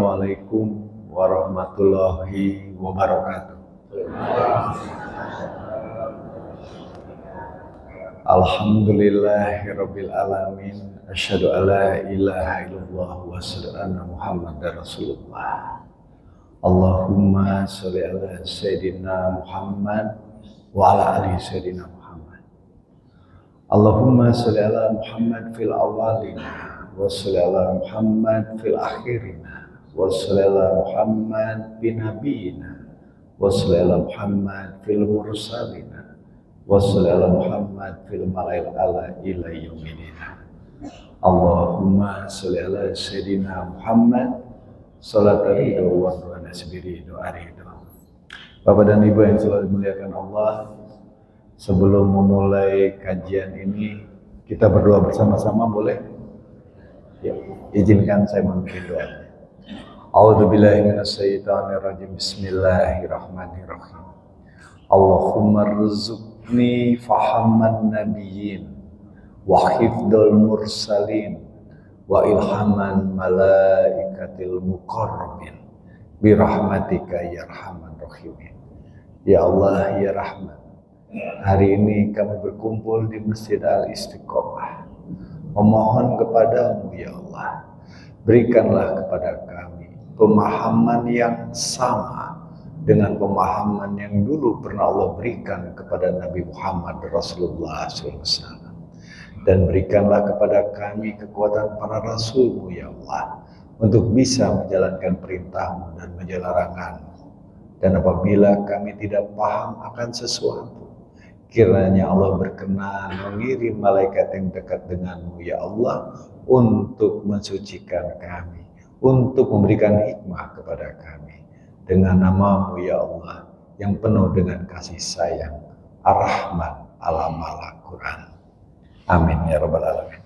Assalamualaikum warahmatullahi wabarakatuh. Alhamdulillahirabbil alamin. Asyhadu alla ilaha illallah wa asyhadu anna Muhammadar Rasulullah. Allahumma sholli ala sayyidina Muhammad wa ala ali sayyidina Muhammad. Allahumma sholli ala Muhammad fil awwalin wa sholli ala Muhammad fil akhirin wa sholli ala Muhammad bin nabiyina wa sholli ala Muhammad fil mursalin wa sholli ala Muhammad fil mala'il ala ila yaumil. Allahumma sholli ala sayyidina Muhammad salatan ridho wa nasbiri doa ridho. Bapak dan Ibu yang selalu dimuliakan Allah, sebelum memulai kajian ini kita berdoa bersama-sama, boleh? Ya, izinkan saya memimpin doa. A'udzubillahi minasyaitonir rajim. Bismillahirrahmanirrahim. Allahumma rzuqni fahamman nabiyyin wa hifdzal mursalin wa ilhaman malaikatil muqarrabin birahmatika ya arhamar rahimin. Ya Allah ya Rahman, hari ini kami berkumpul di Masjid Al-Istiqomah memohon kepadamu ya Allah, berikanlah kepada kami pemahaman yang sama dengan pemahaman yang dulu pernah Allah berikan kepada Nabi Muhammad Rasulullah SAW. Dan berikanlah kepada kami kekuatan para Rasul-Mu ya Allah, untuk bisa menjalankan perintah-Mu dan menjauhi larangan-Mu. Dan apabila kami tidak paham akan sesuatu, kiranya Allah berkenan mengirim malaikat yang dekat denganmu ya Allah, untuk mensucikan kami, untuk memberikan hikmah kepada kami dengan nama-Mu ya Allah yang penuh dengan kasih sayang, Ar-Rahman Al-Amal Quran. Amin ya rabbal alamin.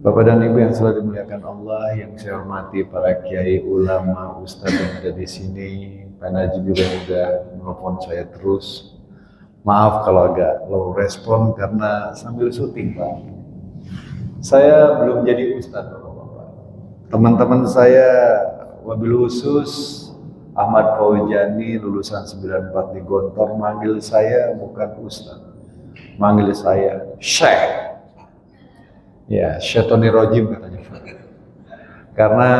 Bapak dan Ibu yang selalu dimuliakan Allah, yang saya hormati para kiai, ulama, ustadz yang ada di sini. Pak Najib juga sudah menelpon saya terus. Maaf kalau agak low respon karena sambil syuting, Pak. Saya belum jadi ustadz, Bapak. Teman-teman saya wabil khusus Ahmad Fauzani lulusan 94 di Gontor manggil saya bukan ustadz, manggil saya Syekh. Ya, Syaitoni Rojim katanya. Karena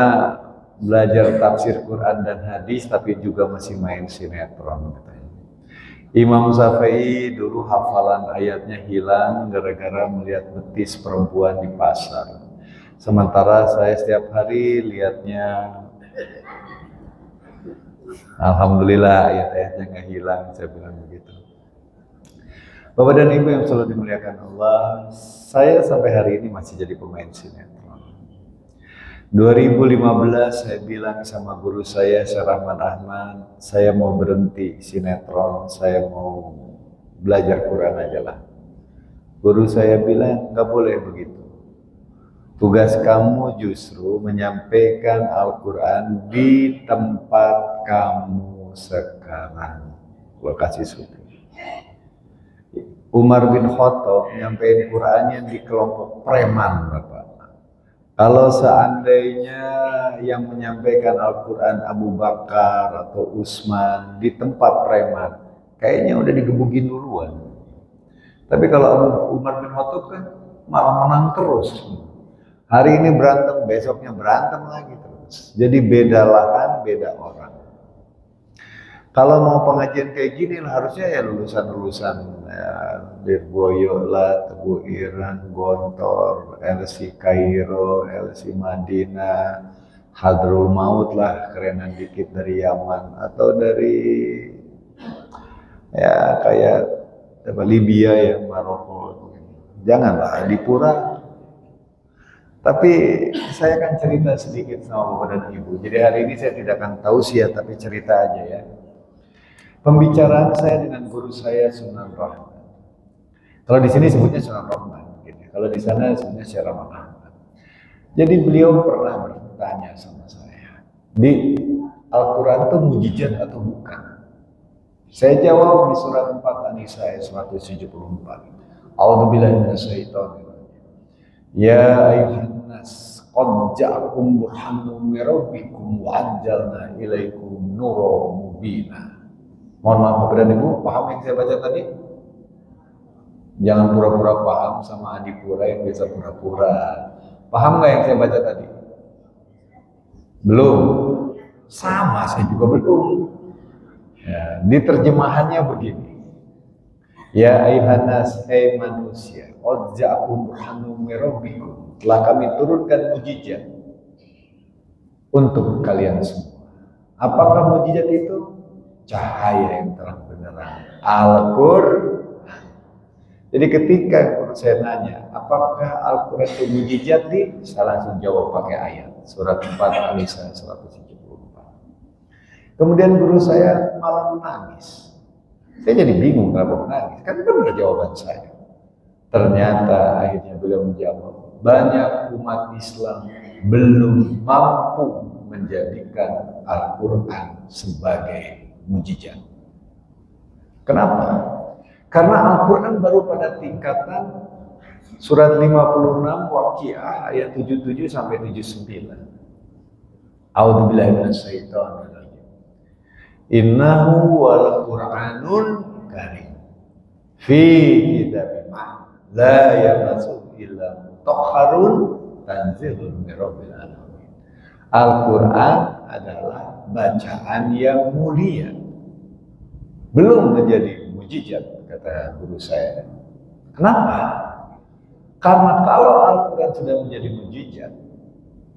belajar tafsir Quran dan hadis tapi juga masih main sinetron katanya. Imam Syafi'i dulu hafalan ayatnya hilang gara-gara melihat betis perempuan di pasar. Sementara saya setiap hari lihatnya, alhamdulillah ayat-ayatnya nggak hilang, saya bilang begitu. Bapak dan Ibu yang selalu dimuliakan Allah, saya sampai hari ini masih jadi pemain sinetron. 2015 saya bilang sama guru saya, Syekh Rahman Ahmad, saya mau berhenti sinetron, saya mau belajar Quran aja lah. Guru saya bilang, nggak boleh begitu. Tugas kamu justru menyampaikan Al-Quran di tempat kamu sekarang. Gua kasih sudut. Umar bin Khattab nyampein Qurannya di kelompok preman, Bapak. Kalau seandainya yang menyampaikan Al-Quran Abu Bakar atau Utsman di tempat preman, kayaknya udah digebukin duluan. Tapi kalau Umar bin Khattab kan malah menang terus. Hari ini berantem, besoknya berantem lagi terus. Jadi beda lahan, beda orang. Kalau mau pengajian kayak gini harusnya ya lulusan-lulusan Lirboyo lah, Teguh Ireng, Gontor, LC Kairo, LC Madinah, Hadrul Maut lah, kerenan dikit dari Yaman atau dari ya kayak Libya ya, Maroko. Janganlah di Pura. Tapi saya akan cerita sedikit sama Bapak dan Ibu. Jadi hari ini saya tidak akan tausiah tapi cerita aja ya. Pembicaraan saya dengan guru saya Sunan Rahman. Kalau di sini sebutnya Sunan Rahman, gitu. Kalau di sana sebutnya Syekh Rahman Ahmad. Jadi beliau pernah bertanya sama saya, di Al-Quran itu mujizat atau bukan? Saya jawab di surat 4 An-Nisa ayat 174. A'udzubillahi minasyaitonir rajim. Ya ayyuhan nas qad ja'akum burhanun min rabbikum wa anzalna ilaikum nuran mubina. Mohon maaf Bapak dan Ibu, paham yang saya baca tadi? Jangan pura-pura paham sama adipura yang biasa pura-pura. Paham nggak yang saya baca tadi? Belum. Sama, saya juga belum. Ya, di terjemahannya begini. Ya ayuhan nas, hai manusia, qad ja'akum burhanun min rabbikum. Telah kami turunkan mujizat untuk kalian semua. Apakah mujizat itu? Cahaya yang terang benderang, Al-Qur'an. Jadi ketika saya nanya, apakah Al-Qur'an itu mujizat? Saya langsung jawab pakai ayat surat 4 Al-Nisa 174. Kemudian guru saya malah menangis. Saya jadi bingung kenapa menangis. Kan benar jawaban saya. Ternyata akhirnya beliau menjawab, banyak umat Islam belum mampu menjadikan Al-Qur'an sebagai mujizat. Kenapa? Karena Al-Qur'an baru pada tingkatan surat 56 Waqiah ayat 77 sampai 79. A'udzubillahi minasyaitonir rajim. Innahu wal Qur'anun karim fi kitabim la yamassuhu illa mutahharun tanzilun min rabbil alamin. Al-Qur'an adalah bacaan yang mulia. Belum menjadi mujizat, kata guru saya. Kenapa? Karena kalau Al-Quran sudah menjadi mujizat,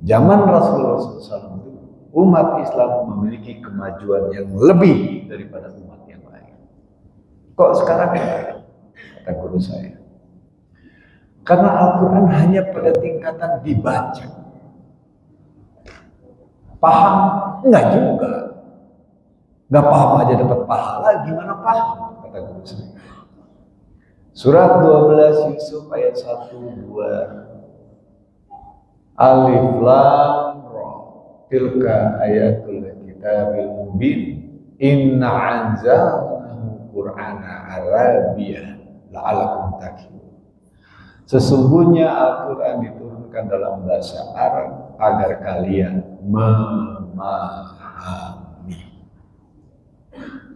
zaman Rasulullah SAW itu umat Islam memiliki kemajuan yang lebih daripada umat yang lain. Kok sekarang ya? Kata guru saya. Karena Al-Quran hanya pada tingkatan dibaca. Paham? Enggak juga. Enggak paham aja dapat pahala, gimana paham? Kata guru saya. Surat 12 Yusuf ayat 1, 2. Alif Lam Ra. Tilka ayatul kitabil mubin. Inna anzalnahu Qur'ana Arabiyyah la'alakum taqilun. Sesungguhnya Al-Qur'an diturunkan dalam bahasa Arab agar kalian memahami.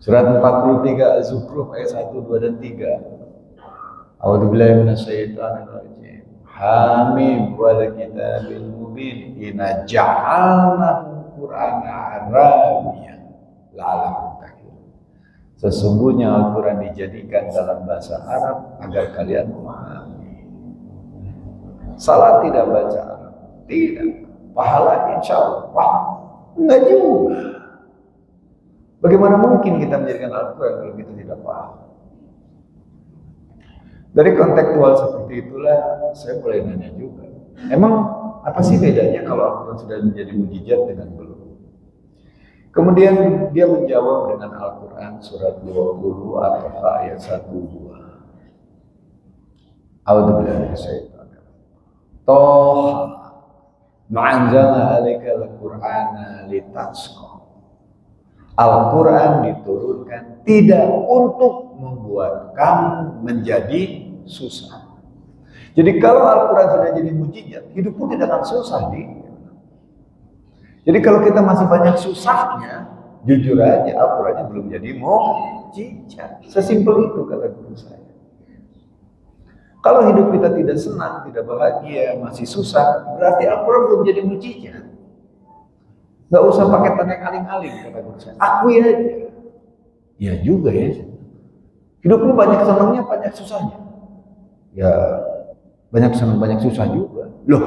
Surat 43 Az-Zukhruf ayat 1, 2 dan 3. A'udzubillahi minasyaitonir rajim. Hamim wal kitabil mubin. Inna ja'alnahu Qur'ana Arabiyyah la'alakum taqilun. Sesungguhnya Al-Qur'an dijadikan dalam bahasa Arab agar kalian memahami. Salah tidak baca Arab? Tidak. Pahala insyaallah paham? Enggak juga. Bagaimana mungkin kita menjadikan Al-Quran kalau kita tidak paham? Dari kontekstual seperti itulah saya mulai nanya juga. Emang apa sih bedanya kalau Al-Quran sudah menjadi mujizat dengan belum? Kemudian dia menjawab dengan Al-Quran surat 20 atau ayat 1, 2. A'udzubillahi minasyaitonir rajim. Toha ma'anzalna 'alaikal Qur'ana litasqa. Al-Quran diturunkan tidak untuk membuat kamu menjadi susah. Jadi kalau Al-Quran sudah jadi mujizat, hidup pun tidak akan susah. Jadi kalau kita masih banyak susahnya, jujur aja Al-Qurannya belum jadi mujizat. Sesimpel itu kata guru saya. Kalau hidup kita tidak senang, tidak bahagia, masih susah, berarti Al-Quran belum jadi mujizat. Gak usah pakai tanda aling-aling kata guru saya. Akui aja. Ya juga ya. Hidupmu banyak senangnya, banyak susahnya. Ya banyak senang, banyak susah juga. Loh,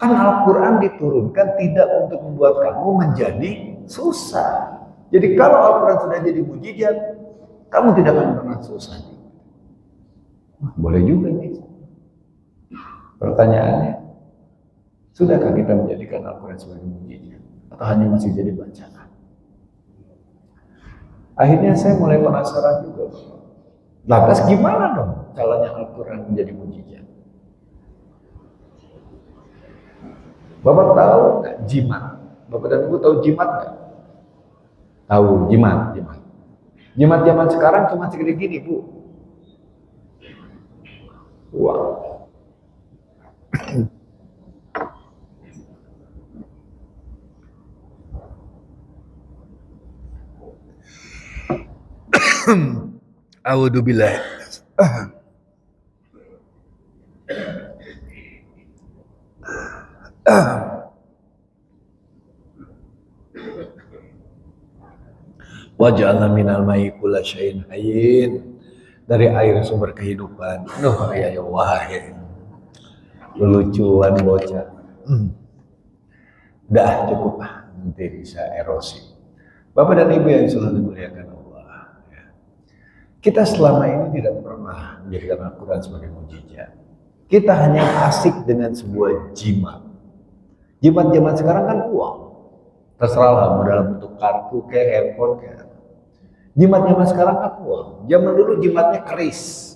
kan Al-Quran diturunkan tidak untuk membuat kamu menjadi susah. Jadi kalau Al-Quran sudah jadi mujizat, kamu tidak akan pernah susah. Boleh juga nih. Pertanyaannya, sudahkah kita menjadikan Al-Quran sebagai mujizat? Atau hanya masih jadi bacaan? Akhirnya saya mulai penasaran juga. Lantas gimana dong caranya Al-Quran menjadi mujizat? Bapak tahu nggak jimat? Bapak dan Ibu tahu jimat nggak? Tahu jimat. Jimat zaman sekarang cuma segede gini, Bu. Wow. A'udzubillah. Waj'alna minal ma'i kulla syai'in hayyin. Dari air sumber kehidupan. Nuh ya Allah ya. Lucuan bocah. Dah cukup nanti bisa erosi. Bapak dan Ibu yang selalu dimuliakan Allah. Ya. Kita selama ini tidak pernah menjadikan Al-Quran sebagai mukjizat. Kita hanya asik dengan sebuah jimat. Jimat zaman sekarang kan uang. Terserah lah, mau dalam bentuk kartu kayak handphone kayak. Jimat zaman sekarang kan uang. Zaman dulu jimatnya keris.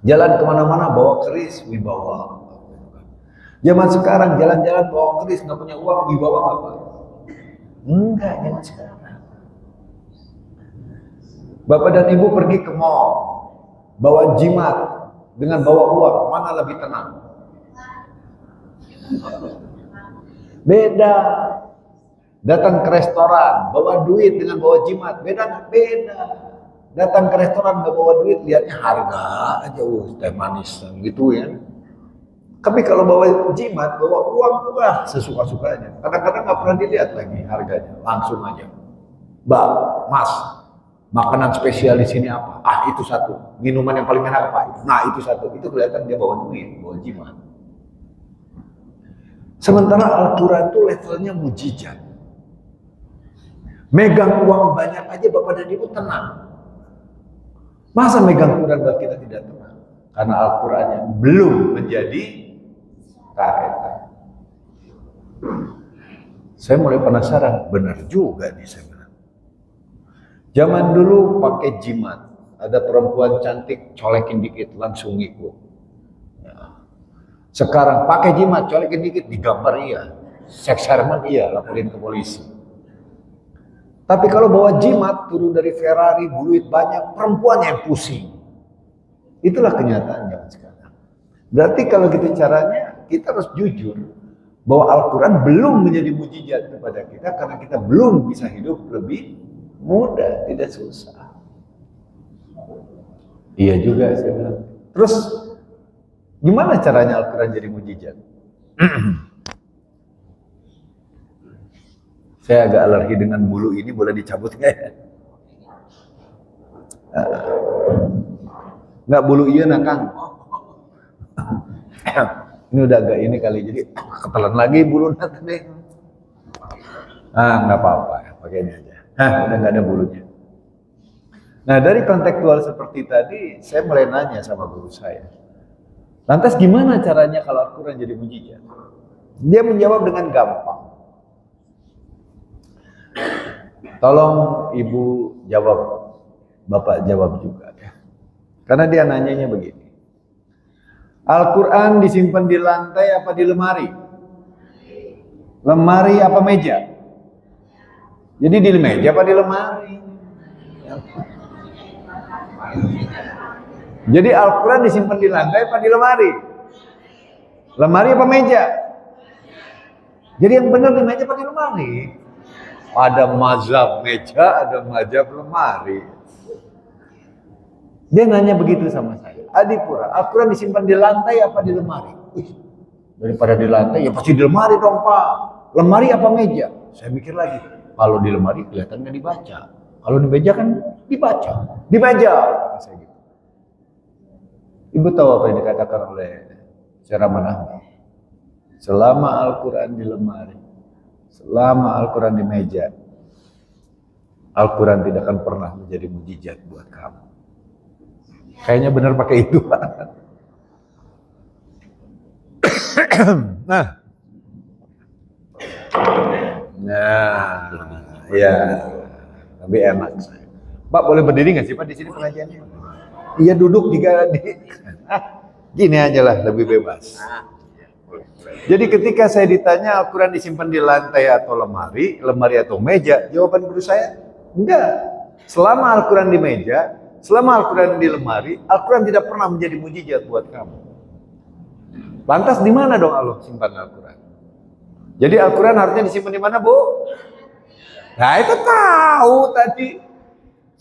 Jalan kemana-mana bawa keris, wibawa. Zaman sekarang jalan-jalan bawa keris, nggak punya uang, wibawa apa? Enggak, zaman sekarang. Bapak dan Ibu pergi ke mall, bawa jimat dengan bawa uang, mana lebih tenang? Beda. Datang ke restoran, bawa duit dengan bawa jimat, beda nggak? Beda. Datang ke restoran nggak bawa duit, lihatnya harga aja, teh manis gitu ya. Tapi kalau bawa jimat, bawa uang, wah sesuka-sukanya. Kadang-kadang nggak pernah dilihat lagi harganya, langsung aja. Mbak, Mas, makanan spesial di sini apa? Ah itu satu. Minuman yang paling enak apa? Nah itu satu. Itu kelihatan dia bawa duit, bawa jimat. Sementara Al-Quran itu levelnya mujizat. Megang uang banyak aja Bapak dan Ibu tenang. Masa megang Quran buat kita tidak tenang? Karena Al-Qurannya belum menjadi kaedah. Saya mulai penasaran, benar juga nih saya bilang. Zaman dulu pakai jimat, ada perempuan cantik colekin dikit langsung ngikut. Ya. Sekarang pakai jimat colekin dikit digambar iya, seks herman iya, laporin ke polisi. Tapi kalau bawa jimat, turun dari Ferrari, duit banyak, perempuan yang pusing. Itulah kenyataan zaman sekarang. Berarti kalau gitu caranya, kita harus jujur bahwa Al-Quran belum menjadi mujizat kepada kita karena kita belum bisa hidup lebih mudah, tidak susah. Iya juga saya bilang. Terus gimana caranya Al-Quran jadi mujizat? Saya agak alergi dengan bulu ini, boleh dicabut nggak ya? Nggak bulu iya nak Kang. Ini udah agak ini kali, jadi ketelan lagi bulu tadi. Nggak apa-apa, pakai ini aja. Udah nggak ada bulunya. Nah dari kontekstual seperti tadi, saya mulai nanya sama guru saya. Lantas gimana caranya kalau Al-Quran jadi mujizat? Dia menjawab dengan gampang. Tolong Ibu jawab, Bapak jawab juga ya. Karena dia nanyanya begini. Al-Quran disimpan di lantai apa di lemari? Lemari apa meja? Jadi di meja apa di lemari? Jadi Al-Quran disimpan di lantai apa di lemari? Lemari apa meja? Jadi yang benar di meja apa di lemari? Ada mazhab meja, ada mazhab lemari. Dia nanya begitu sama saya. Adipura, Al-Quran disimpan di lantai apa di lemari? Daripada di lantai, ya pasti di lemari dong Pak. Lemari apa meja? Saya mikir lagi. Kalau di lemari kelihatan nggak dibaca. Kalau di meja kan dibaca. Di meja, kata saya gitu. Ibu tahu apa yang dikatakan oleh Syaraman Ahmad? Selama Al-Quran di lemari, selama Al-Quran di meja, Al-Quran tidak akan pernah menjadi mujizat buat kamu. Kayaknya benar pakai itu. Nah, ya, tapi enak. Pak boleh berdiri nggak sih Pak di sini pengajiannya? Iya duduk juga gini aja lah, lebih bebas. Jadi ketika saya ditanya Al-Quran disimpan di lantai atau lemari, lemari atau meja, jawaban guru saya, enggak. Selama Al-Quran di meja, selama Al-Quran di lemari, Al-Quran tidak pernah menjadi mujizat buat kamu. Lantas di mana dong Allah simpan Al-Quran? Jadi Al-Quran harusnya disimpan di mana, Bu? Nah itu tahu tadi.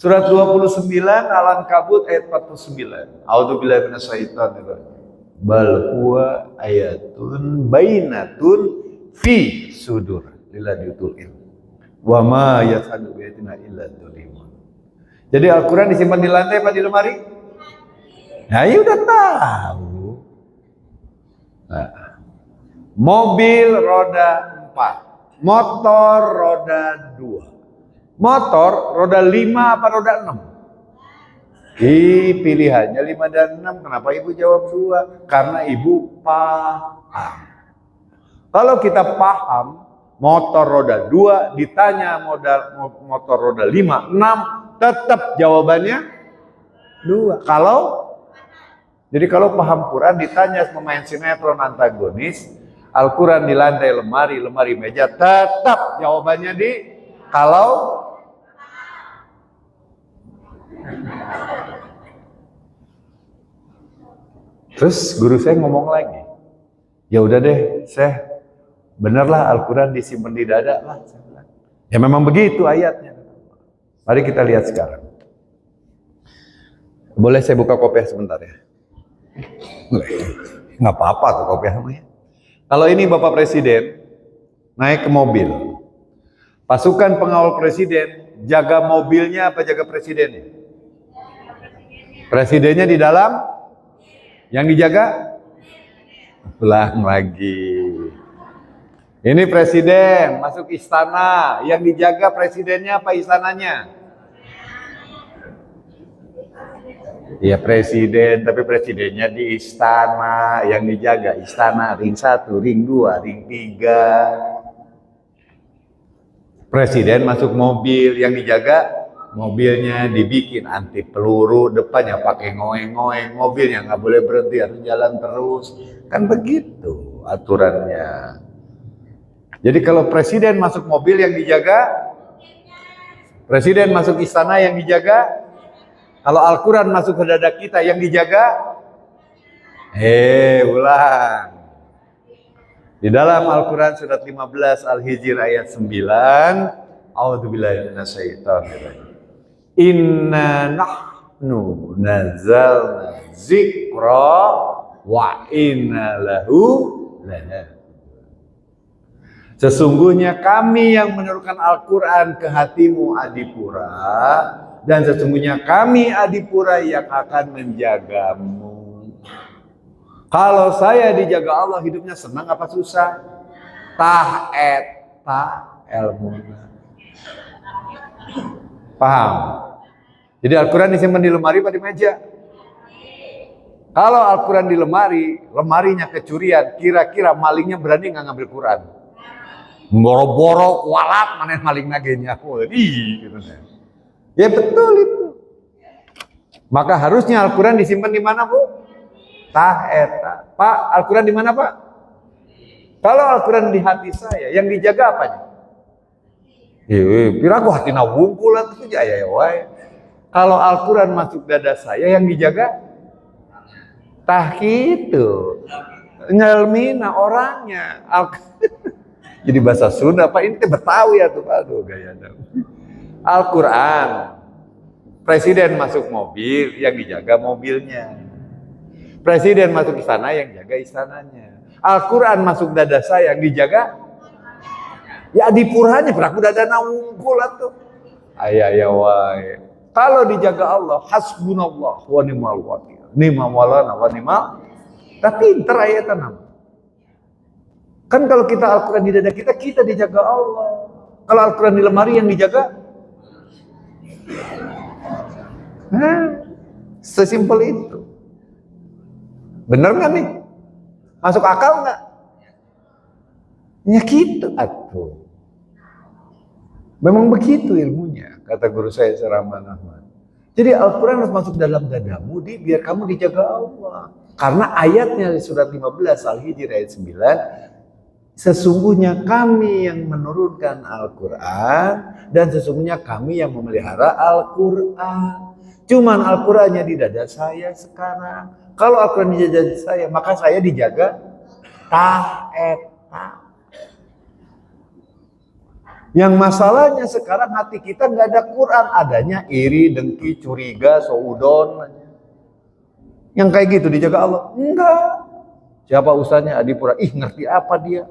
Surat 29 Al-Ankabut ayat 49. A'udzubillahi minasyaitonir rajim. Bal huwa ayatun bainatun fi sudur lilladziul ilm. Wa ma yashhadu bi ayatina illa dzalimun. Jadi Al-Qur'an disimpan di lantai apa di lemari? Nah, ya udah tahu. Nah, mobil roda 4, motor roda 2. Motor roda 5 apa roda 6? Pilihannya 5 dan 6. Kenapa ibu jawab 2? Karena ibu paham. Kalau kita paham, motor roda 2 ditanya motor roda 5, 6, tetap jawabannya 2. Jadi kalau paham Quran ditanya pemain sinetron antagonis, Al-Quran di lantai lemari meja, tetap jawabannya di kalau. Terus guru saya ngomong lagi, ya udah deh, benerlah Al-Quran disimpan di dada lah. Ya memang begitu ayatnya. Mari kita lihat sekarang. Boleh saya buka kopiah sebentar ya? Nggak apa-apa tuh kopiah namanya. Kalau ini Bapak Presiden naik ke mobil, pasukan pengawal Presiden jaga mobilnya apa jaga presidennya? Presidennya di dalam, yang dijaga? Ulang lagi. Ini presiden masuk istana, yang dijaga presidennya apa istananya? Ya presiden, tapi presidennya di istana, yang dijaga istana ring 1, ring 2, ring 3. Presiden masuk mobil, yang dijaga mobilnya dibikin anti peluru, depannya pakai ngoeng-ngoeng, mobilnya nggak boleh berhenti, harus jalan terus. Kan begitu aturannya. Jadi kalau presiden masuk mobil yang dijaga, presiden masuk istana yang dijaga. Kalau Al-Quran masuk ke dada kita yang dijaga, ulang. Di dalam Al-Quran surat 15 Al-Hijr ayat 9, A'udzubillahi minasyaitonir rajim. Inna nahnu nazzalna dzikra wa inna lahu lahafidhun. Sesungguhnya kami yang menurunkan Al-Quran ke hatimu Adipura, dan sesungguhnya kami Adipura yang akan menjagamu. Kalau saya dijaga Allah, hidupnya senang apa susah? Ilmuna. Paham? Jadi Al-Quran disimpan di lemari apa di meja? Kalau Al-Quran di lemari, lemarinya kecurian, kira-kira malingnya berani nggak ngambil Quran? Boro-boro kualat mana maling nagenya. Gitu. Ya betul itu. Maka harusnya Al-Quran disimpan di mana, Bu? Pak, Al-Quran di mana, Pak? Kalau Al-Quran di hati saya, yang dijaga apanya? Pira aku hati wungkul itu ya wae. Kalau Al-Quran masuk dada saya, yang dijaga gitu. Nyelmina orangnya. Jadi bahasa Sunda, Pak, ini Betawi ya tuh, aduh gaya. Al-Quran, presiden masuk mobil, yang dijaga mobilnya. Presiden masuk istana, yang jaga istananya. Al-Quran masuk dada saya, yang dijaga ya Adipuranya, beraku dada nawungkul tuh. Wae. Kalau dijaga Allah, hasbunallah wa ni'mal wakil. Ni'mal maulana wa ni'mal. Tapi pinter ayatan. Kan kalau kita Al-Quran di dada kita, kita dijaga Allah. Kalau Al-Quran di lemari, yang dijaga sesimpel itu. Bener nggak nih? Masuk akal nggak? Ya gitu atuh. Memang begitu ilmunya, kata guru saya Rahman Ahmad. Jadi Al-Quran harus masuk dalam dadamu, biar kamu dijaga Allah. Karena ayatnya di surat 15 Al-Hijr ayat 9, sesungguhnya kami yang menurunkan Al-Quran dan sesungguhnya kami yang memelihara Al-Quran. Cuman Al-Qurannya di dada saya sekarang. Kalau Al-Quran di dada saya, maka saya dijaga Yang masalahnya sekarang hati kita nggak ada Quran, adanya iri, dengki, curiga, soudon. Yang kayak gitu dijaga Allah? Enggak. Siapa ustaznya Adipura? Ih, ngerti apa dia?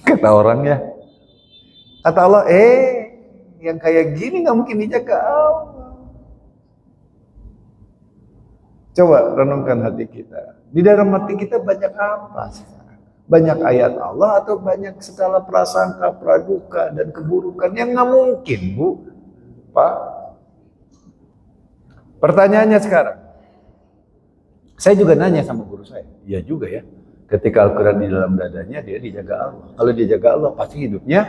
Kata orangnya. Kata Allah, yang kayak gini nggak mungkin dijaga Allah. Coba renungkan hati kita. Di dalam hati kita banyak apa? Banyak ayat Allah atau banyak segala prasangka, praduga, dan keburukan yang nggak mungkin, Bu, Pak. Pertanyaannya sekarang, saya juga nanya sama guru saya, iya juga ya. Ketika Al-Quran di dalam dadanya, dia dijaga Allah. Kalau dia jaga Allah, pasti hidupnya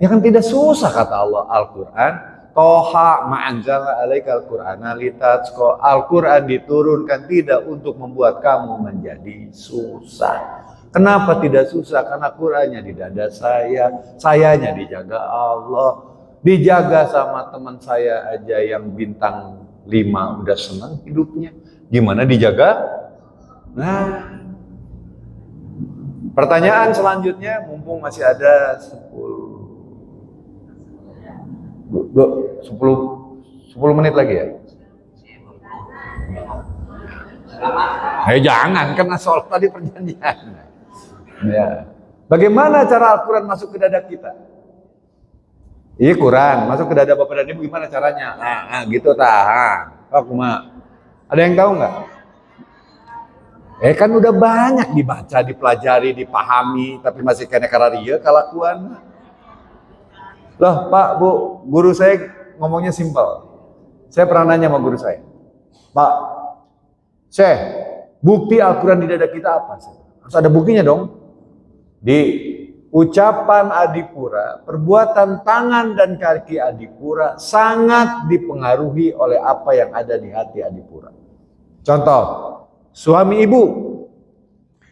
ya kan tidak susah, kata Allah. Al-Quran, Toha ma'anzala alaikal Qur'ana litatsko. Al-Quran diturunkan tidak untuk membuat kamu menjadi susah. Kenapa tidak susah? Karena Qurannya di dada saya, sayanya dijaga Allah. Dijaga sama teman saya aja yang bintang 5 udah senang hidupnya. Gimana dijaga? Nah, pertanyaan selanjutnya, mumpung masih ada 10 menit lagi ya. Jangan, karena soal tadi perjanjian. Ya. Bagaimana cara Al-Quran masuk ke dada kita? Iya, Quran masuk ke dada Bapak dan Ibu, gimana caranya? Gitu tahan. Ada yang tahu nggak? Kan udah banyak dibaca, dipelajari, dipahami, tapi masih kena kararia kelakuan. Loh, Pak, Bu, guru saya ngomongnya simpel. Saya pernah nanya sama guru saya, Pak, Syekh, bukti Al-Quran di dada kita apa? Harus ada buktinya dong. Di ucapan Adipura, perbuatan tangan dan kaki Adipura sangat dipengaruhi oleh apa yang ada di hati Adipura. Contoh, suami ibu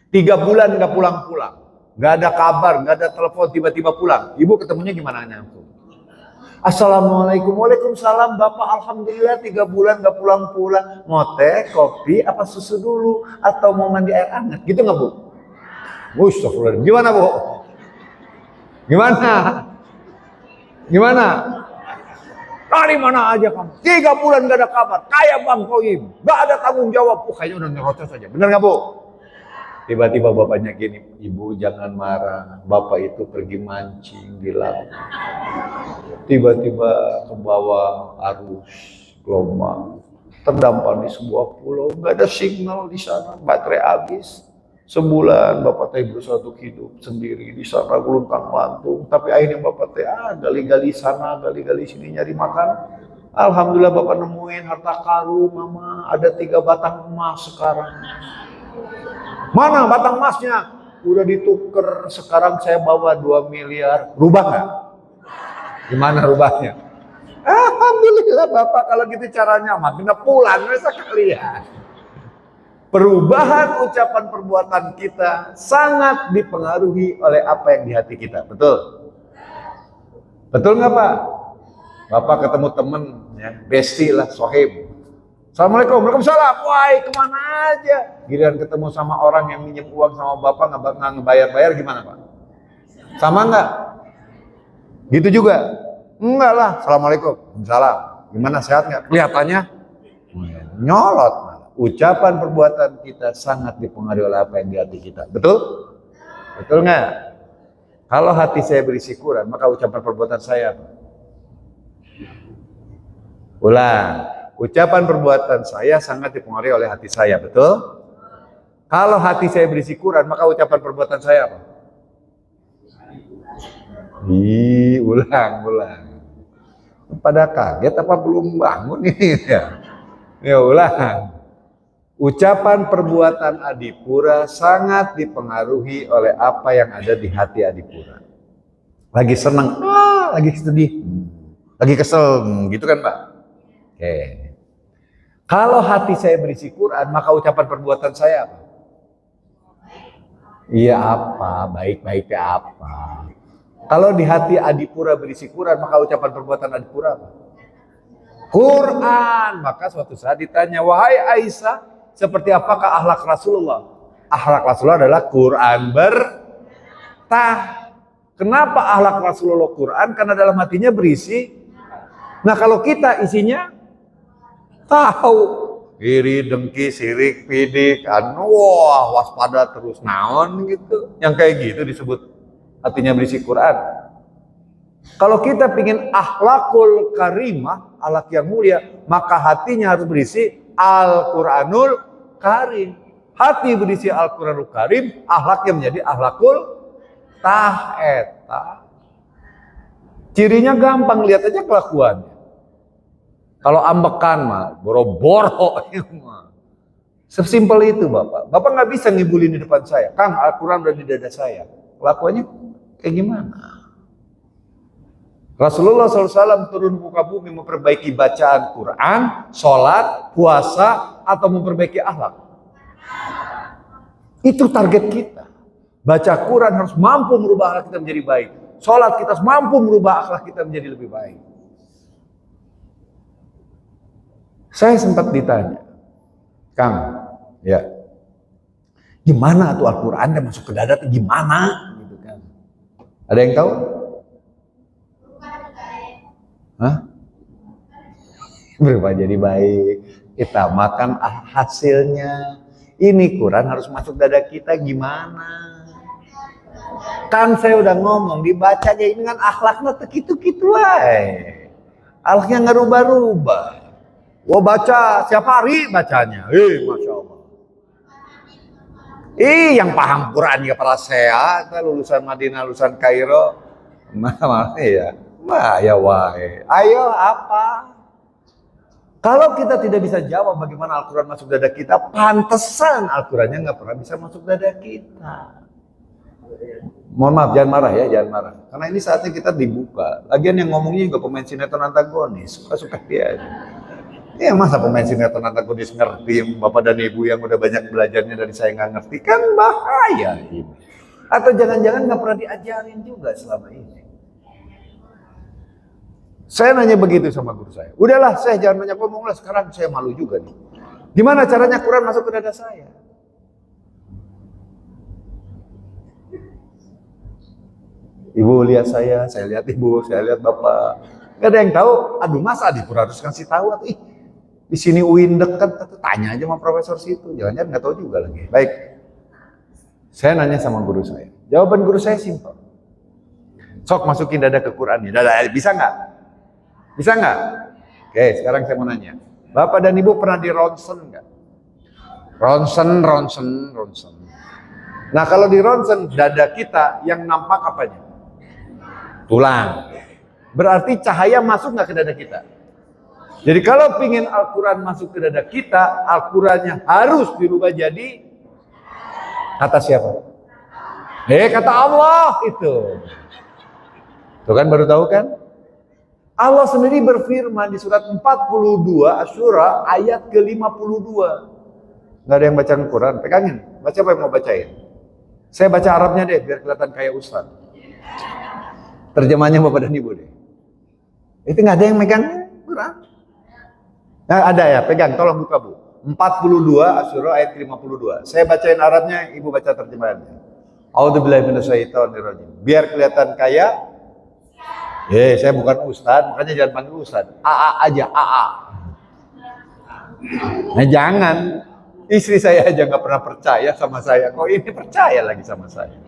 3 bulan nggak pulang-pulang, nggak ada kabar, nggak ada telepon, tiba-tiba pulang. Ibu ketemunya gimana nyambung? Assalamualaikum, waalaikumsalam, Bapak, alhamdulillah 3 bulan nggak pulang-pulang. Mau teh, kopi, apa susu dulu, atau mau mandi air hangat, gitu nggak Bu? Astagfirullah, gimana Bu? Gimana? Dari mana aja kamu? 3 bulan gak ada kabar. Kayak Bang Koim, gak ada tanggung jawab. Kayaknya udah nyerocos saja. Bener gak Bu? Tiba-tiba bapaknya gini, Ibu jangan marah. Bapak itu pergi mancing di laut. Tiba-tiba ke bawah arus gelombang. Terdampar di sebuah pulau. Gak ada signal di sana. Baterai habis. Sebulan Bapak teh berusaha untuk hidup sendiri di sana geluntang-lantung, tapi akhirnya Bapak teh gali-gali sana, gali-gali sini nyari makan. Alhamdulillah Bapak nemuin harta karun, Mama, ada 3 batang emas sekarang. Mana batang emasnya? Udah dituker, sekarang saya bawa 2 miliar. Rubah nggak? Gimana rubahnya? Alhamdulillah Bapak, kalau gitu caranya mah kena pulang sekalian. Perubahan ucapan perbuatan kita sangat dipengaruhi oleh apa yang di hati kita. Betul? Betul nggak Pak? Bapak ketemu temen, ya, bestie lah, sohib. Assalamualaikum, waalaikumsalam. Wah, kemana aja? Giliran ketemu sama orang yang minjem uang sama Bapak nggak ngebayar-bayar, gimana Pak? Sama nggak? Gitu juga? Enggak lah. Assalamualaikum, waalaikumsalam. Gimana, sehat nggak? Kelihatannya nyolot. Ucapan perbuatan kita sangat dipengaruhi oleh apa yang di hati kita. Betul? Betul nggak? Kalau hati saya berisi Quran, maka ucapan perbuatan saya apa? Ulang. Ucapan perbuatan saya sangat dipengaruhi oleh hati saya. Betul? Kalau hati saya berisi Quran, maka ucapan perbuatan saya apa? Ulang. Pada kaget apa belum bangun ini ya? Ya ulang. Ucapan perbuatan Adipura sangat dipengaruhi oleh apa yang ada di hati Adipura. Lagi senang, lagi sedih, lagi kesel, gitu kan Pak? Oke. Kalau hati saya berisi Quran, maka ucapan perbuatan saya apa? Iya apa, baik-baiknya apa? Kalau di hati Adipura berisi Quran, maka ucapan perbuatan Adipura apa? Quran. Maka suatu saat ditanya, wahai Aisyah, seperti apakah akhlak Rasulullah? Akhlak Rasulullah adalah Quran Kenapa akhlak Rasulullah Quran? Karena dalam hatinya berisi. Nah kalau kita isinya tahu, iri, dengki, sirik, pidik, wah waspada terus naon gitu. Yang kayak gitu disebut hatinya berisi Quran. Kalau kita pingin akhlakul karimah, akhlak yang mulia, maka hatinya harus berisi Al-Quranul Karim. Hati berisi Al-Quranul Karim, akhlaknya menjadi akhlakul eta. Cirinya gampang, lihat aja kelakuannya. Kalau ambekan mah boro-boro. Sesimpel itu Bapak. Bapak nggak bisa ngibulin di depan saya. Kang, Al-Quran udah di dada saya. Kelakuannya kayak gimana? Rasulullah SAW turun ke muka bumi memperbaiki bacaan Quran, sholat, puasa, atau memperbaiki akhlak. Itu target kita. Baca Quran harus mampu merubah akhlak kita menjadi baik. Sholat kita harus mampu merubah akhlak kita menjadi lebih baik. Saya sempat ditanya, Kang, ya, gimana tuh Al-Quran masuk ke dada? Gimana? Gitu kan. Ada yang tahu? Hah? Berubah jadi baik. Kita makan hasilnya. Ini Quran harus masuk dada kita gimana? Kan saya udah ngomong dibaca kayak ini kan akhlaknya gitu-gitu wae. Akhlaknya nggak rubah-rubah. Wah baca setiap hari bacanya. Masya Allah. Yang paham Quran ya para saya, lulusan Madinah, lulusan Kairo. Ya. Wah ya wae. Ayo apa? Kalau kita tidak bisa jawab bagaimana Al-Quran masuk dada kita, pantesan Al-Qurannya nggak pernah bisa masuk dada kita. Mohon maaf, jangan marah ya, jangan marah. Karena ini saatnya kita dibuka. Lagian yang ngomongnya juga pemain sinetron antagonis, suka-suka dia aja. Ya masa pemain sinetron antagonis ngerti, Bapak dan Ibu yang udah banyak belajarnya dari saya nggak ngerti, kan bahaya ini. Atau jangan-jangan nggak pernah diajarin juga selama ini. Saya nanya begitu sama guru saya. Udahlah, saya jangan banyak ngomong lah. Sekarang saya malu juga nih. Gimana caranya Quran masuk ke dada saya? Ibu lihat saya lihat ibu, saya lihat bapak. Gak ada yang tahu. Aduh, masa adik harus kasih tahu? Atau di sini UIN dekat. Tanya aja sama profesor situ. Jangan-jangan nggak tahu juga lagi. Baik. Saya nanya sama guru saya. Jawaban guru saya simpel. Sok masukin dada ke Quran nih. Dada bisa nggak? Bisa nggak? Oke, sekarang saya mau nanya. Bapak dan Ibu pernah di ronsen nggak? Ronsen. Nah kalau di ronsen, dada kita yang nampak apanya? Tulang. Berarti cahaya masuk nggak ke dada kita? Jadi kalau pingin Al-Quran masuk ke dada kita, Al-Qurannya harus dirubah jadi kata siapa? Kata Allah itu. Tuh kan baru tahu kan? Allah sendiri berfirman di surat 42 Asy-Syura ayat ke-52. Nggak ada yang baca Al-Quran, pegangin. Baca apa yang mau bacain? Saya baca Arabnya deh, biar kelihatan kayak Ustaz. Terjemahnya Bapak dan Ibu deh. Itu nggak ada yang megang Quran. Nah ada ya, pegang, tolong buka Bu. 42 Asy-Syura ayat ke-52. Saya bacain Arabnya, Ibu baca terjemahannya. A'udzubillahi minasyaitonirrajim. Biar kelihatan kayak saya bukan Ustadz, makanya jangan panggil Ustadz. AA aja, AA. Nah jangan. Istri saya aja nggak pernah percaya sama saya. Kok ini percaya lagi sama saya?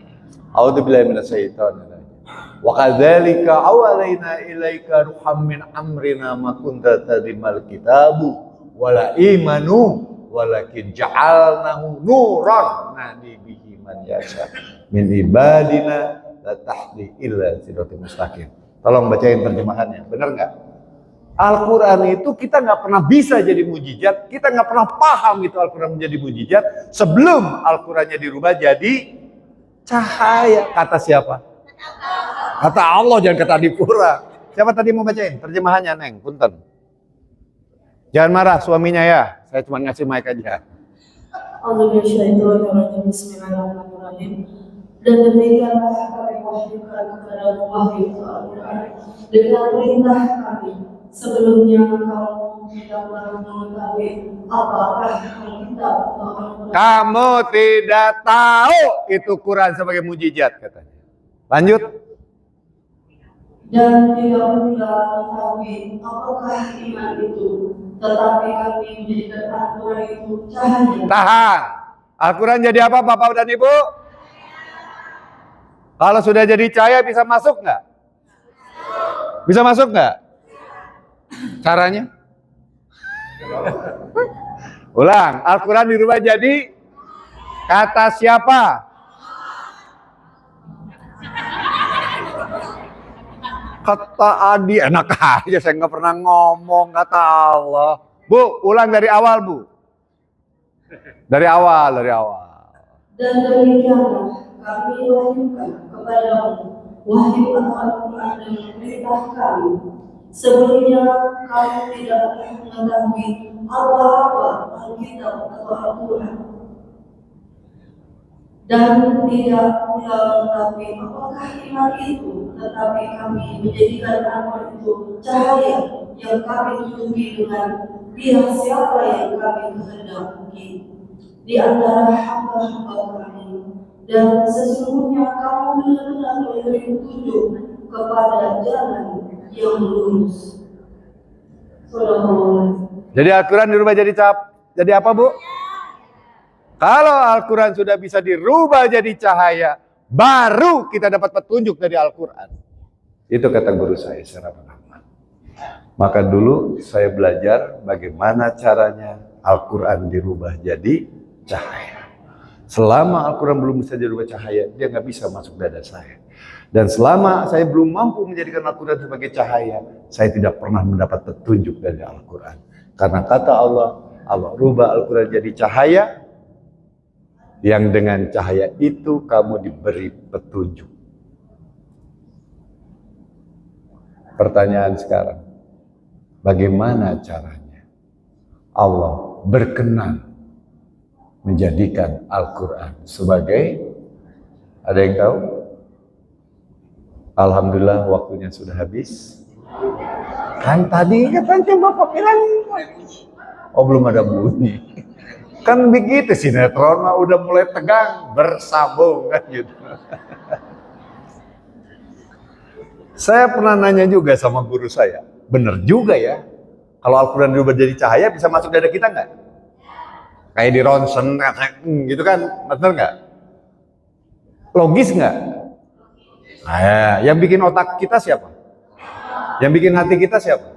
A'udzubillahi minasyaitonirrajim. Wa kadzalika awalaina ilaika ruham min amrina ma kunta tadrimal kitabu wala imanu walakin ja'alnahu nuran nahdi bihi man yasha min ibadina la tahdi illa siratal mustaqim. Tolong bacain terjemahannya, benar nggak? Al-Quran itu kita nggak pernah bisa jadi mujizat, kita nggak pernah paham itu Al-Quran menjadi mujizat sebelum Al-Qurannya dirubah jadi cahaya. Kata siapa? Kata Allah, jangan kata Adipura. Siapa tadi mau bacain terjemahannya, Neng? Punten. Jangan marah suaminya ya, saya cuma ngasih mic aja. Bismillahirrahmanirrahim. Dan demikianlah kami wahyukan kepada wahyu Al-Quran dengan perintah kami. Sebelumnya kamu tidak pernah mengetahui apakah kitab atau Al-Quran. Kamu tidak tahu itu Quran sebagai mujizat katanya. Lanjut. Dan tidak pula mengetahui apakah iman itu, tetapi kami menjadikan Al-Quran itu cahaya. Tahan. Al-Quran jadi apa Bapak dan Ibu? Kalau sudah jadi cahaya bisa masuk nggak? Bisa masuk nggak? Caranya? Ulang. Al-Quran dirubah jadi kata siapa? Kata Adi. Enak aja, saya nggak pernah ngomong kata Allah. Bu, ulang dari awal Bu. Dari awal. Dan demikianlah kami wahyukan kepadamu wahyu atau Al-Quran dengan perintah kami. Sebelumnya kamu tidak mengetahui apa-apa Alkitab atau Al-Quran. Dan tidak pula mengetahui apakah iman itu, tetapi kami menjadikan Al-Quran itu cahaya yang kami tutupi dengan pihak siapa yang kami kehendaki di antara hamba-hamba kami. Dan sesungguhnya kamu benar-benar memberi petunjuk kepada jalan yang lurus. Jadi Al-Quran dirubah jadi apa Bu? Kalau Al-Quran sudah bisa dirubah jadi cahaya, baru kita dapat petunjuk dari Al-Quran. Itu kata guru saya, Syekh Rahman. Maka dulu saya belajar bagaimana caranya Al-Quran dirubah jadi cahaya. Selama Al-Quran belum bisa dirubah cahaya, dia nggak bisa masuk dada saya. Dan selama saya belum mampu menjadikan Al-Quran sebagai cahaya, saya tidak pernah mendapat petunjuk dari Al-Quran. Karena kata Allah rubah Al-Quran jadi cahaya, yang dengan cahaya itu kamu diberi petunjuk. Pertanyaan sekarang, bagaimana caranya Allah berkenan menjadikan Al-Quran sebagai, ada yang tahu? Alhamdulillah waktunya sudah habis. Kan tadi katanya Bapak bilang, oh belum ada bunyi. Kan begitu sinetron mah udah mulai tegang, bersambung kan gitu. Saya pernah nanya juga sama guru saya, bener juga ya, kalau Al-Quran dirubah jadi cahaya bisa masuk dada kita nggak? Kayak di ronsen, gitu kan, bener nggak? Logis nggak? Nah, yang bikin otak kita siapa? Yang bikin hati kita siapa?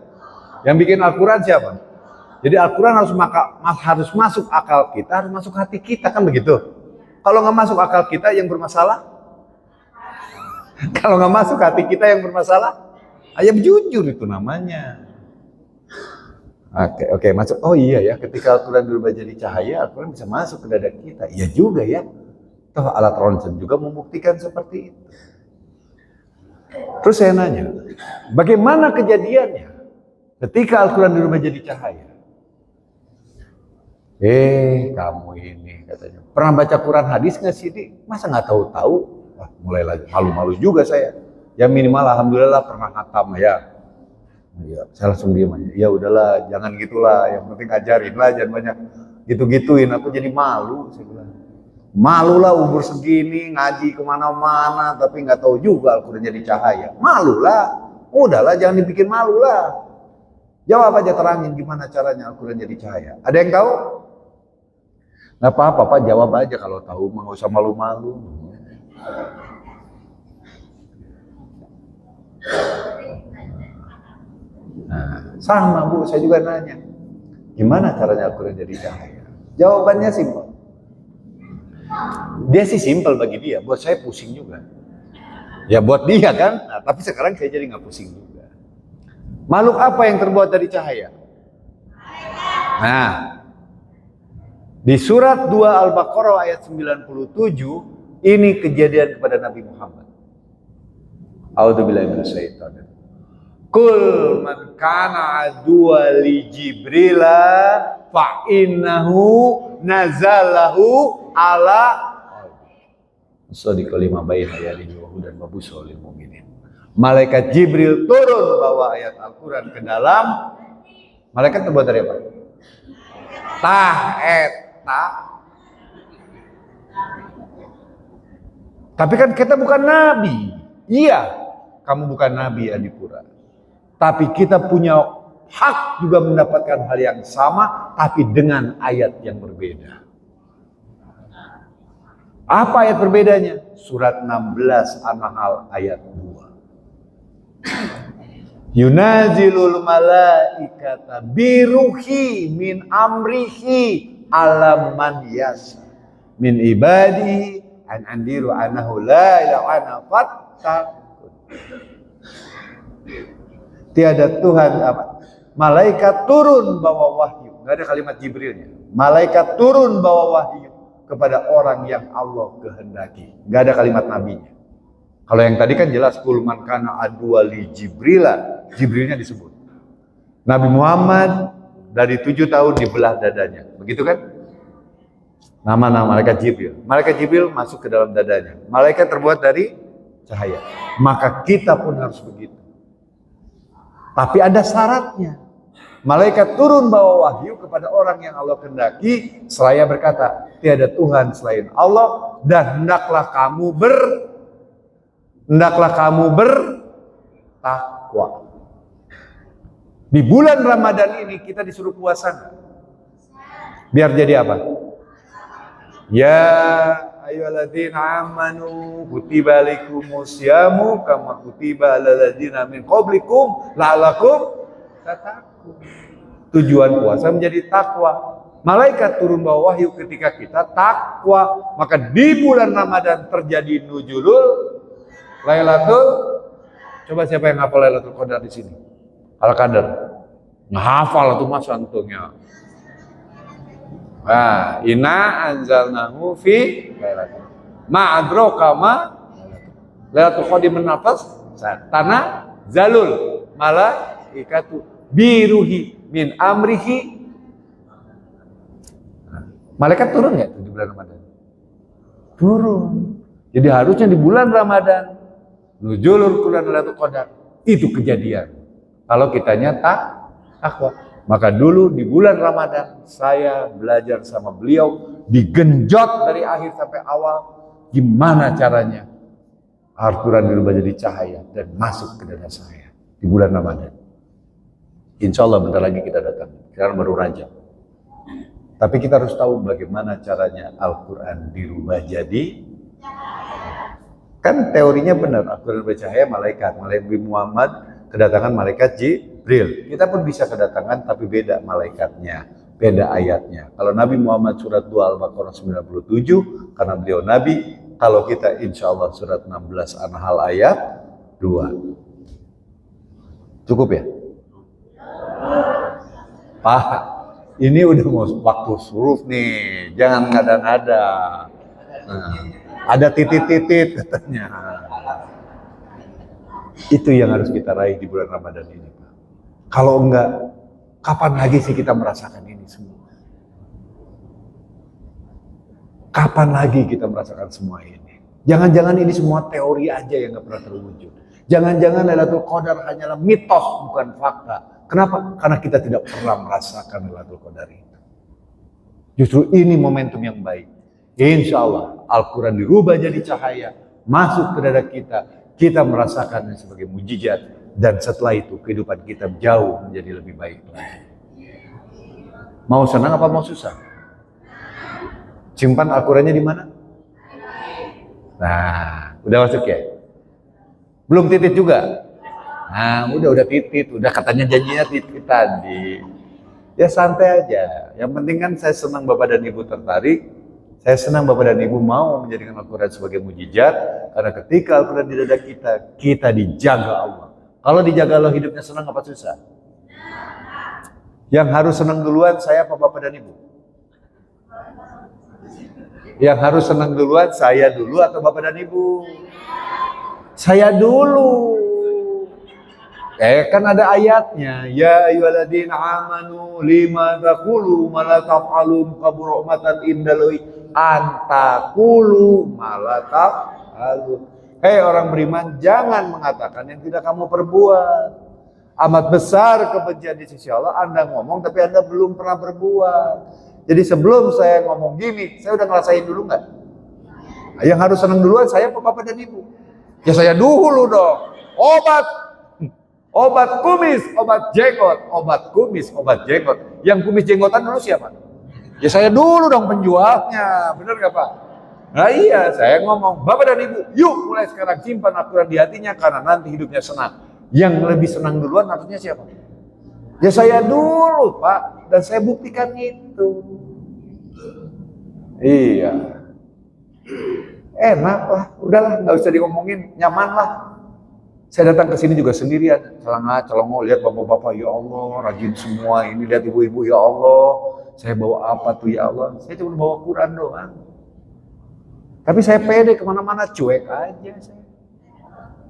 Yang bikin Al-Quran siapa? Jadi Al-Quran harus masuk akal kita, harus masuk hati kita, kan begitu? Kalau nggak masuk akal kita yang bermasalah, kalau nggak masuk hati kita yang bermasalah, ayam jujur itu namanya. Oke, masuk. Oh iya ya, ketika Al-Quran berubah jadi cahaya, Al-Quran bisa masuk ke dada kita. Iya juga ya. Toh alat ronsen juga membuktikan seperti itu. Terus saya nanya, bagaimana kejadiannya ketika Al-Quran berubah jadi cahaya? Kamu ini katanya, pernah baca Quran hadis nggak sih? Masa nggak tahu-tahu? Wah, mulai lagi malu-malu juga saya. Ya minimal alhamdulillah pernah khatam ya. Ya, saya langsung diam aja. Ya udahlah, jangan gitulah. Yang penting ajarin lah, jangan banyak gitu-gituin. Aku jadi malu, saya bilang. Malu lah umur segini ngaji kemana-mana, tapi nggak tahu juga Al-Quran jadi cahaya. Malu lah, udahlah jangan dibikin malu lah. Jawab aja, terangin gimana caranya Al-Quran jadi cahaya. Ada yang tahu? Nggak apa-apa, Pak, jawab aja kalau tahu, nggak usah malu-malu. Nah, sama Bu, saya juga nanya, gimana caranya Al-Quran jadi cahaya? Jawabannya simpel. Dia sih simpel bagi dia, buat saya pusing juga. Ya buat dia kan, nah, tapi sekarang saya jadi nggak pusing juga. Makhluk apa yang terbuat dari cahaya? Nah, di surat 2 Al-Baqarah ayat 97, ini kejadian kepada Nabi Muhammad. A'udzubillahi minasyaitonir. Kul man kana aduwa li Jibrila fa innahu nazalahu ala sadiqal lima baina yadihi wa hudan wa busyra lil mu'minin. Malaikat Jibril turun bawa ayat Al-Quran ke dalam. Malaikat terbuat dari apa? Tapi kan kita bukan nabi. Iya, kamu bukan nabi Adipura. Tapi kita punya hak juga mendapatkan hal yang sama, tapi dengan ayat yang berbeda. Apa ayat berbedanya? Surat 16 An-Nahl ayat 2. Yunazilul malaikata biruhi min amrihi ala man yasha min ibadihi an andiru annahu la ilaha illa fattaqun. Tiada Tuhan apa? Malaikat turun bawa wahyu. Enggak ada kalimat Jibrilnya. Malaikat turun bawa wahyu kepada orang yang Allah kehendaki. Enggak ada kalimat nabinya. Kalau yang tadi kan jelas kul man kana adwa li Jibrila, Jibrilnya disebut. Nabi Muhammad dari 7 tahun dibelah dadanya. Begitu kan? Nama-nama malaikat Jibril. Malaikat Jibril masuk ke dalam dadanya. Malaikat terbuat dari cahaya. Maka kita pun harus begitu. Tapi ada syaratnya. Malaikat turun bawa wahyu kepada orang yang Allah kehendaki, seraya berkata, tiada Tuhan selain Allah dan hendaklah kamu bertakwa. Di bulan Ramadan ini kita disuruh puasa. Biar jadi apa? Ya ayyuhalladzina amanu kutiba alaikumusyamu kama kutiba alal ladzina min qablikum la'allakum tattaqun. Tujuan puasa menjadi takwa. Malaikat turun bawa wahyu ketika kita takwa. Maka di bulan Ramadan terjadi nuzulul Lailatul. Coba siapa yang hafal Lailatul Qadar di sini? Al-Qadar. Ngehafal tuh Mas antungnya. Nah, inna anzalnahu fi lailatul. Ma adraka ma Lailatul Qadar menafas tanah zalul malaikatu biruhi min amrihi. Malaikat turun ya di bulan Ramadan? Turun. Jadi harusnya di bulan Ramadan nuzulul Quran Lailatul Qadar itu kejadian. Kalau kitanya takwa. Maka dulu di bulan Ramadan saya belajar sama beliau, digenjot dari akhir sampai awal gimana caranya Al-Quran dirubah jadi cahaya dan masuk ke dada saya di bulan Ramadan. Insya Allah bentar lagi kita datang. Sekarang baru Rajab. Tapi kita harus tahu bagaimana caranya Al-Quran dirubah jadi. Kan teorinya benar, Al-Quran bercahaya malaikat. Nabi Muhammad kedatangan malaikat Jibril. Kita pun bisa kedatangan tapi beda malaikatnya, beda ayatnya. Kalau Nabi Muhammad surat 2 Al-Baqarah 97 karena beliau Nabi. Kalau kita insya Allah surat 16 An-Nahl ayat 2. Cukup ya? Pak, ini udah mau waktu huruf nih, jangan ngada-ngada. Ada titit-titit katanya. Itu yang harus kita raih di bulan Ramadan ini, Pak. Kalau enggak, kapan lagi sih kita merasakan ini semua? Kapan lagi kita merasakan semua ini? Jangan-jangan ini semua teori aja yang enggak pernah terwujud. Jangan-jangan Lailatul Qadar hanyalah mitos, bukan fakta. Kenapa? Karena kita tidak pernah merasakan Lailatul Qadar itu. Justru ini momentum yang baik. Insya Allah Al-Quran dirubah jadi cahaya, masuk ke dada kita. Kita merasakannya sebagai mujizat. Dan setelah itu kehidupan kita jauh menjadi lebih baik lagi. Mau senang apa mau susah? Simpan Al-Qurannya di mana? Nah, udah masuk ya? Belum titit juga? Nah, udah titit, udah katanya janjinya titit tadi. Ya santai aja. Yang penting kan saya senang Bapak dan Ibu tertarik. Saya senang Bapak dan Ibu mau menjadikan Al-Quran sebagai mujizat. Karena ketika Al-Quran di dada kita, kita dijaga Allah. Kalau dijaga Allah hidupnya senang apa susah? Yang harus senang duluan saya apa Bapak dan Ibu? Yang harus senang duluan saya dulu atau Bapak dan Ibu? Saya dulu. Kan ada ayatnya, ya ayyuhalladzina amanu lima taqulu ma la taf'alun kabura matan indallahi antaqulu ma la taf'alun. Hei orang beriman, jangan mengatakan yang tidak kamu perbuat. Amat besar kebencian di sisi Allah, Anda ngomong tapi Anda belum pernah berbuat. Jadi sebelum saya ngomong gini, saya udah ngerasain dulu nggak? Yang harus senang duluan saya apa Bapak dan Ibu? Ya saya dulu dong. Obat kumis, obat jenggot, obat kumis, obat jenggot. Yang kumis jenggotan dulu siapa? Ya saya dulu dong penjualnya, bener gak Pak? Nah iya, saya ngomong, Bapak dan Ibu, yuk mulai sekarang simpan Al-Quran di hatinya karena nanti hidupnya senang. Yang lebih senang duluan artinya siapa? Ya saya dulu Pak, dan saya buktikan itu. Iya, enak lah, udahlah, nggak usah diomongin, nyaman lah. Saya datang ke sini juga sendirian, celongo, lihat bapak-bapak, ya Allah, rajin semua. Ini lihat ibu-ibu, ya Allah, saya bawa apa tuh ya Allah? Saya cuma bawa Quran doang. Tapi saya pede kemana-mana, cuek aja saya.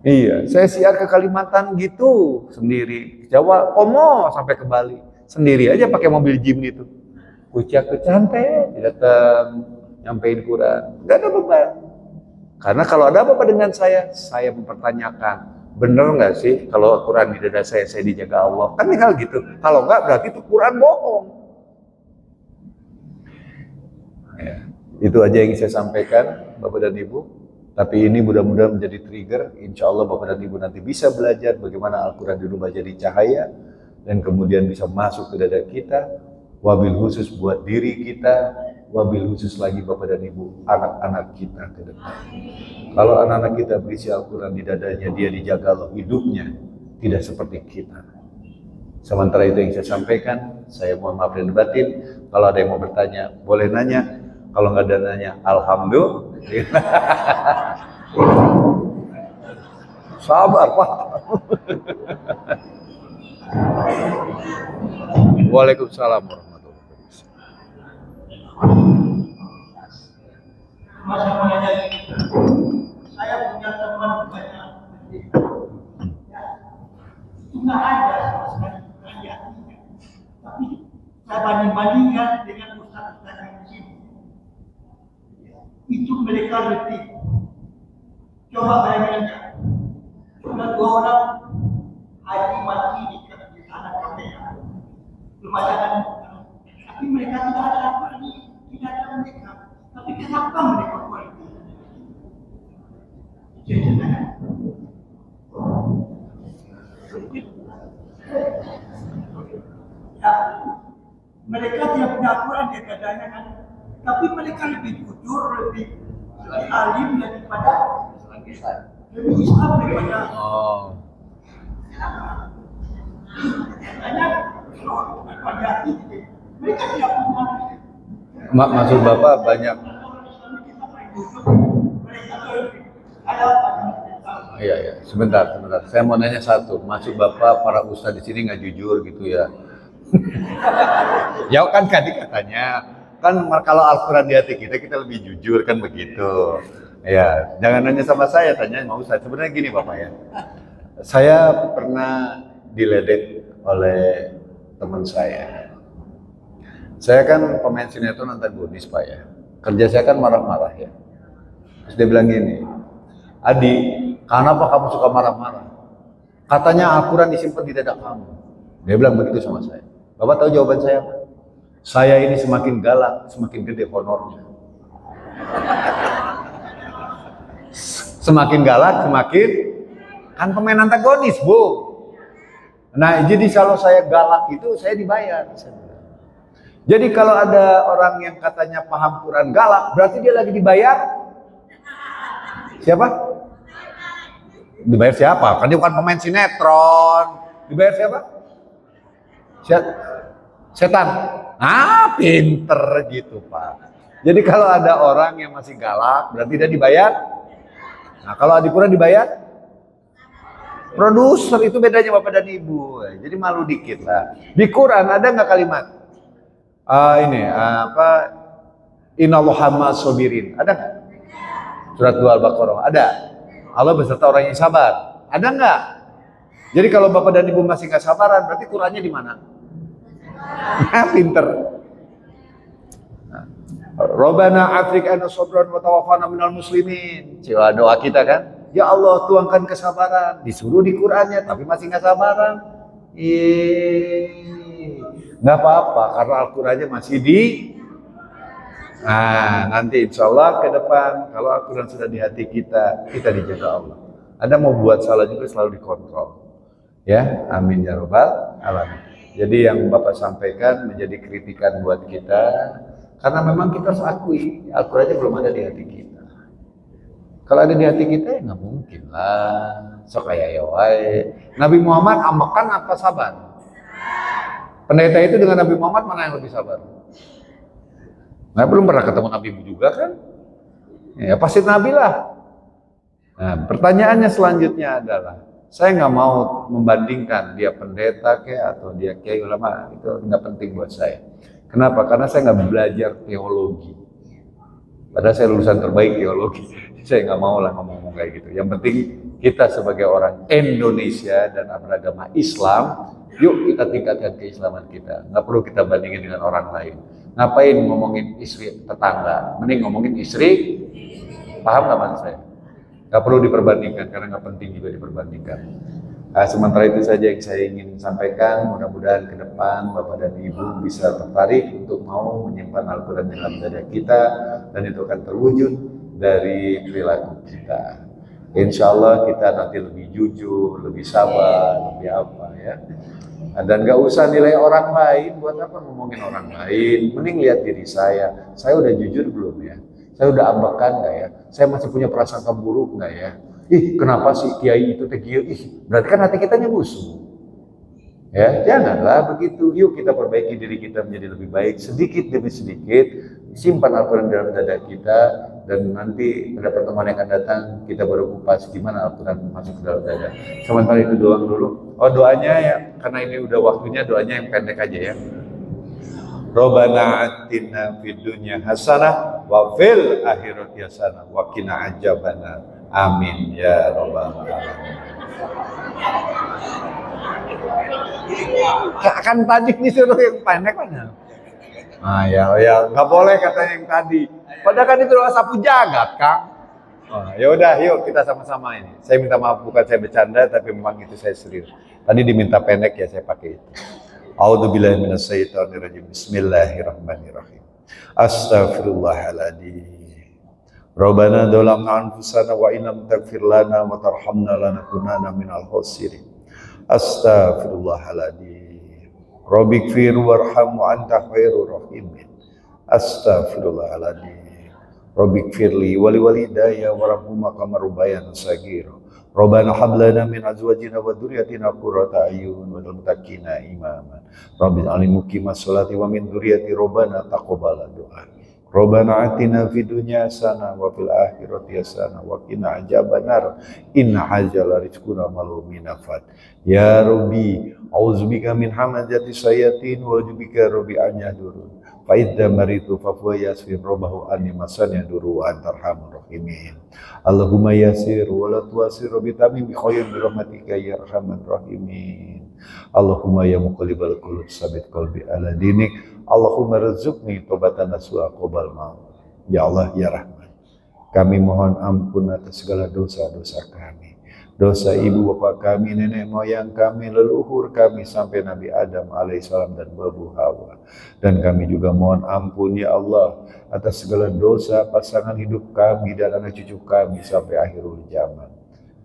Iya, saya siar ke Kalimantan gitu sendiri, Jawa, Omo sampai ke Bali sendiri aja pakai mobil Jim gitu. Kucak ke Cantai, datang nyampein Quran, nggak ada beban. Karena kalau ada apa-apa dengan saya mempertanyakan, bener nggak sih kalau Quran di dada saya dijaga Allah? Kan tinggal gitu. Kalau nggak berarti itu Quran bohong. Ya, itu aja yang saya sampaikan, Bapak dan Ibu. Tapi ini mudah-mudahan menjadi trigger. Insya Allah Bapak dan Ibu nanti bisa belajar bagaimana Al-Quran dirubah jadi cahaya dan kemudian bisa masuk ke dada kita. Wabil khusus buat diri kita, wabil khusus lagi Bapak dan Ibu, anak-anak kita ke depan. Kalau anak-anak kita berisi Al-Quran di dadanya, dia dijaga Allah hidupnya, tidak seperti kita. Sementara itu yang saya sampaikan, saya mohon maaf dan batin. Kalau ada yang mau bertanya, boleh nanya. Kalau nggak ada nanya, alhamdulillah. Sabar Pak. Waalaikumsalam warahmatullahi wabarakatuh. Masa menanya ini, saya punya teman banyak. Itu nggak ada sama sekali ayatnya. Tapi saya bandingkan dengan ustaz-ustaz yang di sini. Itu mereka lebih. Coba bayangin aja. Cuma 2 orang haji mati di tanah kamera. Lumayan. Tapi mereka tidak ada apa ini, tidak ada mereka. Tapi kenapa mereka buat itu? Jadi, ya, mereka tidak punya Al-Quran dia katanya kan, tapi mereka lebih jujur, lebih alim daripada lebih Islam daripada. Makanya pada hati mereka tidak punya. Maksud Bapak banyak. Iya, sebentar. Saya mau nanya satu. Maksud Bapak para ustadz di sini nggak jujur gitu ya? Ya kan tadi katanya, kan kalau Al-Quran di hati kita lebih jujur kan begitu. Ya, jangan nanya sama saya, tanya sama ustadz. Sebenarnya gini Bapak ya, saya pernah diledek oleh teman saya. Saya kan pemain sinetron antagonis Pak ya. Kerja saya kan marah-marah ya. Terus dia bilang gini, Adi, kenapa kamu suka marah-marah? Katanya Al-Quran disimpan di dada kamu. Dia bilang begitu sama saya. Bapak tahu jawaban saya apa? Saya ini semakin galak, semakin gede honornya. Semakin galak, semakin kan pemain antagonis, Bu. Nah, jadi kalau saya galak itu saya dibayar. Jadi kalau ada orang yang katanya paham Quran galak, berarti dia lagi dibayar. Siapa? Dibayar siapa? Kan dia bukan pemain sinetron. Dibayar siapa? Setan. Pinter gitu Pak. Jadi kalau ada orang yang masih galak, berarti dia dibayar. Nah kalau di Quran dibayar, produser itu bedanya Bapak dan Ibu. Jadi malu dikit lah. Di Quran ada nggak kalimat? Innallaha ma'as-sabirin. Ada nggak? Surat 2 Al-Baqarah. Ada. Allah beserta orang yang sabar. Ada nggak? Jadi kalau Bapak dan Ibu masih nggak sabaran, berarti Qurannya di mana? Pinter. Rabbana afriq anna sabran wa tawaffana minal muslimin. Coba doa kita kan? Ya Allah tuangkan kesabaran. Disuruh di Qurannya, tapi masih nggak sabaran. Nggak apa-apa, karena Al-Qurannya masih di. Nah, nanti insya Allah ke depan, kalau Al-Quran sudah di hati kita dijaga Allah. Anda mau buat salah juga selalu dikontrol. Ya, amin ya robbal alamin. Jadi yang Bapak sampaikan menjadi kritikan buat kita, karena memang kita harus akui, Al-Quran aja belum ada di hati kita. Kalau ada di hati kita ya nggak mungkin lah. Sok kayak wae. Nabi Muhammad ambekan apa sabar? Pendeta itu dengan Nabi Muhammad mana yang lebih sabar? Nah, belum pernah ketemu Nabi juga kan? Ya pasti Nabi lah. Nah, pertanyaannya selanjutnya adalah, saya nggak mau membandingkan dia pendeta atau dia kiai ulama, itu nggak penting buat saya. Kenapa? Karena saya nggak belajar teologi. Padahal saya lulusan terbaik teologi. Saya nggak mau lah ngomong kayak gitu. Yang penting kita sebagai orang Indonesia dan beragama Islam, yuk kita tingkatkan keislaman kita. Nggak perlu kita bandingin dengan orang lain. Ngapain ngomongin istri tetangga? Mending ngomongin istri. Paham nggak maksud saya? Nggak perlu diperbandingkan karena nggak penting juga diperbandingkan. Sementara itu saja yang saya ingin sampaikan. Mudah-mudahan ke depan Bapak dan Ibu bisa tertarik untuk mau menyimpan Al-Quran dalam dada kita, dan itu akan terwujud dari perilaku kita. Insya Allah kita nanti lebih jujur, lebih sabar, lebih apa ya. Dan nggak usah nilai orang lain. Buat apa ngomongin orang lain? Mending lihat diri saya. Saya udah jujur belum ya? Saya udah ambekan nggak ya? Saya masih punya prasangka buruk nggak ya? Ih, kenapa sih kiai itu tegil? Ih, berarti kan hati kita busuk. Ya, janganlah begitu. Yuk kita perbaiki diri kita menjadi lebih baik sedikit demi sedikit. Simpan Al-Quran dalam dada kita, dan nanti pada pertemuan yang akan datang kita baru kupas gimana Al-Quran masuk ke dalam dada. Sementara itu doang dulu. Oh, doanya ya, karena ini udah waktunya, doanya yang pendek aja ya. Rabbana atina fid dunya hasanah wa fil akhirati hasanah wa qina adzabannar. Amin ya rabbal alamin. Kan tadi disuruh yang pendek mana? Ya, nggak boleh katanya yang tadi. Padahal kan itu doa sapu jagat, Kang. Ya udah, yuk kita sama-sama ini. Saya minta maaf, bukan saya bercanda, tapi memang itu saya serius. Tadi diminta pendek ya, saya pakai itu. A'udzubillahi minasyaitonirrajim. Bismillahirrahmanirrahim. Astaghfirullahaladzim. Rabbana dzalamna anfusana wa illam taghfir lana wa tarhamna lanakunanna minal khasirin. Astaghfirullahaladzim. Rabbighfir warham wa anta khairur rahimin. Astaghfirullahaladzim. Rabbighfirli wa liwalidayya warhamhuma kama rabbayani shaghira. Rabbana hab lana min azwajina wa dhurriyyatina qurrata a'yun waj'alna muttaqina imama. Rabbil alamin muqimas sholati wa min dhurriyyati rabbana taqabbal du'a. Rabbana atina fid dunya hasanah wa fil akhirati hasanah wa qina adzabannar. Inna hadzal rizquna malumin nafat. Ya Rabbi, a'udzubika min hamazati syayatin wa a'udzubika rabbi an yahdurun. Fa idza maritu fa huwa yasfir rabbahu anni masani yadurru wa antar arhamur rahimin. Allahumma yasir wa la tu'sir bi tamim khairin bi rahmatika ya arhamar rahimin. Allahumma ya muqallibal qulub tsabbit qalbi ala dinik. Allahumma rzuqni taubatan nasuha qabal maut. Ya Allah ya Rahman, kami mohon ampun atas segala dosa-dosa kami, dosa ibu bapak kami, nenek moyang kami, leluhur kami sampai Nabi Adam alaihissalam dan Babu Hawa. Dan kami juga mohon ampun ya Allah atas segala dosa pasangan hidup kami dan anak cucu kami sampai akhirul zaman.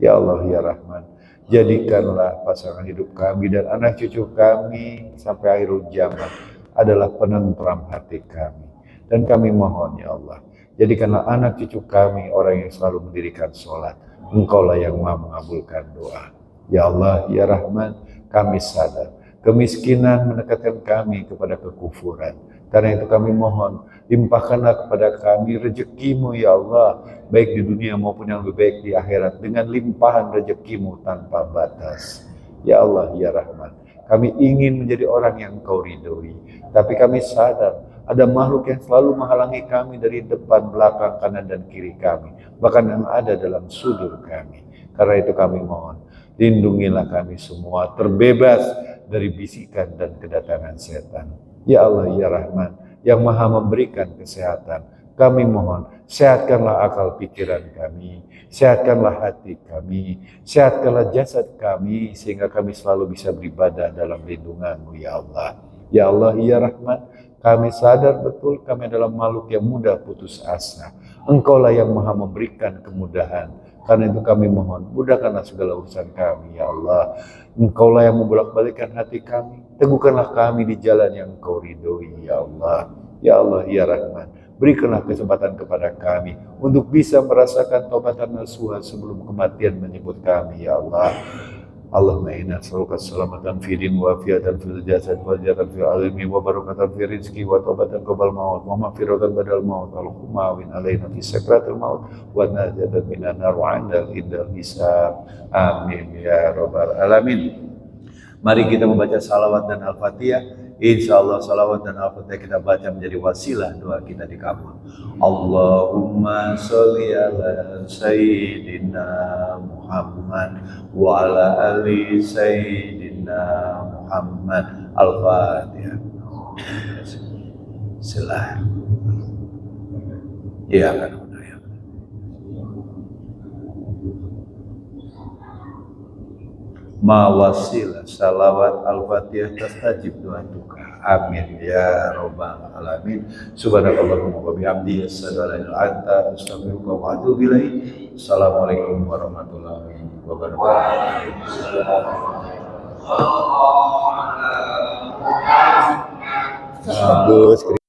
Ya Allah ya Rahman, jadikanlah pasangan hidup kami dan anak cucu kami sampai akhirul zaman adalah penentram hati kami. Dan kami mohon ya Allah, jadikanlah anak cucu kami orang yang selalu mendirikan sholat. Engkaulah yang maha mengabulkan doa. Ya Allah ya Rahman, kami sadar kemiskinan mendekatkan kami kepada kekufuran. Karena itu kami mohon, limpahkanlah kepada kami rezekimu ya Allah, baik di dunia maupun yang lebih baik di akhirat, dengan limpahan rezekimu tanpa batas. Ya Allah ya Rahman, kami ingin menjadi orang yang Engkau ridhoi, tapi kami sadar ada makhluk yang selalu menghalangi kami dari depan, belakang, kanan, dan kiri kami, bahkan yang ada dalam sudut kami. Karena itu kami mohon, lindungilah kami semua terbebas dari bisikan dan kedatangan setan. Ya Allah ya Rahman, yang maha memberikan kesehatan, kami mohon, sehatkanlah akal pikiran kami, sehatkanlah hati kami, sehatkanlah jasad kami, sehingga kami selalu bisa beribadah dalam lindungan-Mu ya Allah. Ya Allah ya Rahman, kami sadar betul kami adalah makhluk yang mudah putus asa. Engkaulah yang maha memberikan kemudahan. Karena itu kami mohon, mudahkanlah segala urusan kami, ya Allah. Engkaulah yang membolak-balikkan hati kami. Teguhkanlah kami di jalan yang Engkau ridhoi, ya Allah. Ya Allah, ya Rahman. Berikanlah kesempatan kepada kami untuk bisa merasakan taubatan nasuha sebelum kematian menyebut kami, ya Allah. Allahumma inna nas'aluka salamatan fi din wa afiatan fil jasad wa ziyadatan fil ilmi wa barakatan fi rizqi wa taubatan qabla maut wa maghfiratan badal maut wa humawin alaina fi sakratil maut wa najatan minan nar wa 'indal hisab. Amin ya rabbal alamin. Mari kita membaca salawat dan al-fatihah. Insyaallah salawat dan al-fatihah kita baca menjadi wasilah doa kita dikabul. Allahumma sholli ala sayyidina Muhammad wa ala ali sayyidina Muhammad. Al-Fatihah. Silakan. Ya kan. Mawasilah salawat al-fatihah tastajib doa duka. Amin ya rabbal alamin. Subhanakallahumma wa bihamdika asyhadu an la ilaha illa anta astaghfiruka wa atubu ilaik. Assalamualaikum warahmatullahi wabarakatuh. Bagus.